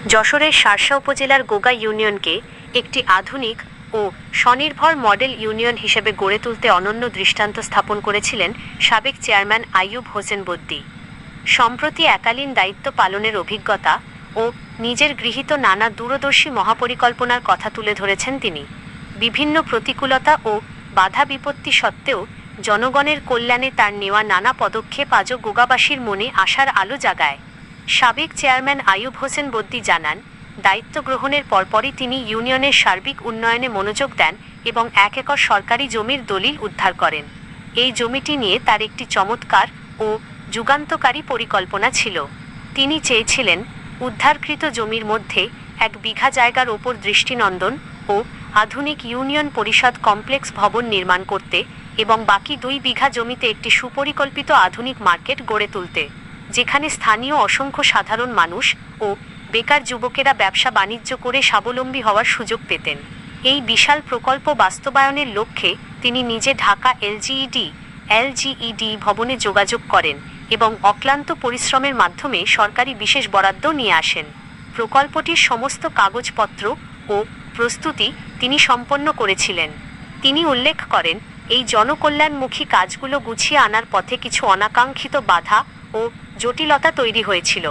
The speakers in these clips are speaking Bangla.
যশোরের শার্শা উপজেলার গোগা ইউনিয়নকে একটি আধুনিক ও স্বনির্ভর মডেল ইউনিয়ন হিসেবে গড়ে তুলতে অনন্য দৃষ্টান্ত স্থাপন করেছিলেন সাবেক চেয়ারম্যান আইয়ুব হোসেন বদ্দী। সম্প্রতি একালীন দায়িত্ব পালনের অভিজ্ঞতা ও নিজের গৃহীত নানা দূরদর্শী মহাপরিকল্পনার কথা তুলে ধরেছেন তিনি। বিভিন্ন প্রতিকূলতা ও বাধা বিপত্তি সত্ত্বেও জনগণের কল্যাণে তার নেওয়া নানা পদক্ষেপ আজও গোগাবাসীর মনে আশার আলো জাগায়। সাবেক চেয়ারম্যান আইয়ুব হোসেন বদ্দী জানান, দায়িত্ব গ্রহণের পরপরই তিনি ইউনিয়নের সার্বিক উন্নয়নে মনোযোগ দেন এবং 1 একর সরকারি জমির দলিল উদ্ধার করেন। এই জমিটি নিয়ে তার একটি চমৎকার ও যুগান্তকারী পরিকল্পনা ছিল। তিনি চেয়েছিলেন উদ্ধারকৃত জমির মধ্যে 1 বিঘা জায়গার ওপর দৃষ্টিনন্দন ও আধুনিক ইউনিয়ন পরিষদ কমপ্লেক্স ভবন নির্মাণ করতে এবং বাকি 2 বিঘা জমিতে একটি সুপরিকল্পিত আধুনিক মার্কেট গড়ে তুলতে, যেখানে স্থানীয় অসংখ্য সাধারণ মানুষ ও বেকার যুবকেরা ব্যবসা বাণিজ্য করে স্বাবলম্বী হওয়ার সুযোগ পেতেন। এই বিশাল প্রকল্প বাস্তবায়নের লক্ষ্যে তিনি নিজে ঢাকা এলজিইডি ভবনে যোগাযোগ করেন এবং অক্লান্ত পরিশ্রমের মাধ্যমে সরকারি বিশেষ বরাদ্দ নিয়ে আসেন। প্রকল্পটির সমস্ত কাগজপত্র ও প্রস্তুতি তিনি সম্পন্ন করেছিলেন। তিনি উল্লেখ করেন, এই জনকল্যাণমুখী কাজগুলো গুছিয়ে আনার পথে কিছু অনাকাঙ্ক্ষিত বাধা ও জটিলতা তৈরি হয়েছিল।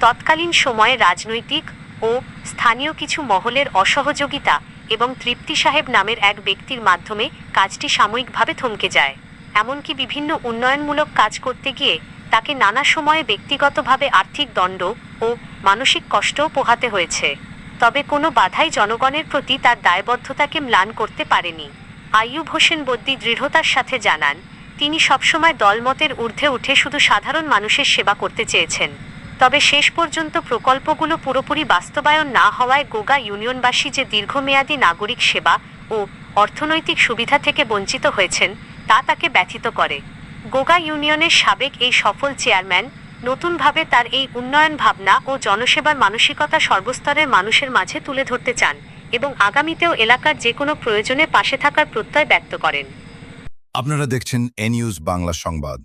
তৎকালীন সময়ে রাজনৈতিক ও স্থানীয় কিছু মহলের অসহযোগিতা এবং তৃপ্তি সাহেব নামের এক ব্যক্তির মাধ্যমে কাজটি সাময়িকভাবে থমকে যায়। এমনকি বিভিন্ন উন্নয়নমূলক কাজ করতে গিয়ে তাকে নানা সময়ে ব্যক্তিগতভাবে আর্থিক দণ্ড ও মানসিক কষ্টও পোহাতে হয়েছে। তবে কোনো বাধাই জনগণের প্রতি তার দায়বদ্ধতাকে ম্লান করতে পারেনি। আইয়ুব হোসেন বদ্দী দৃঢ়তার সাথে জানান, তিনি সবসময় দলমতের ঊর্ধ্বে উঠে শুধু সাধারণ মানুষের সেবা করতে চেয়েছেন। তবে শেষ পর্যন্ত প্রকল্পগুলো পুরোপুরি বাস্তবায়ন না হওয়ায় গোগা ইউনিয়নবাসী যে দীর্ঘমেয়াদী নাগরিক সেবা ও অর্থনৈতিক সুবিধা থেকে বঞ্চিত হয়েছেন তা তাকে ব্যথিত করে। গোগা ইউনিয়নের সাবেক এই সফল চেয়ারম্যান নতুনভাবে তার এই উন্নয়ন ভাবনা ও জনসেবার মানসিকতা সর্বস্তরের মানুষের মাঝে তুলে ধরতে চান এবং আগামীতেও এলাকার যে কোনো প্রয়োজনে পাশে থাকার প্রত্যয় ব্যক্ত করেন। আপনারা দেখছেন এ নিউজ বাংলা সংবাদ।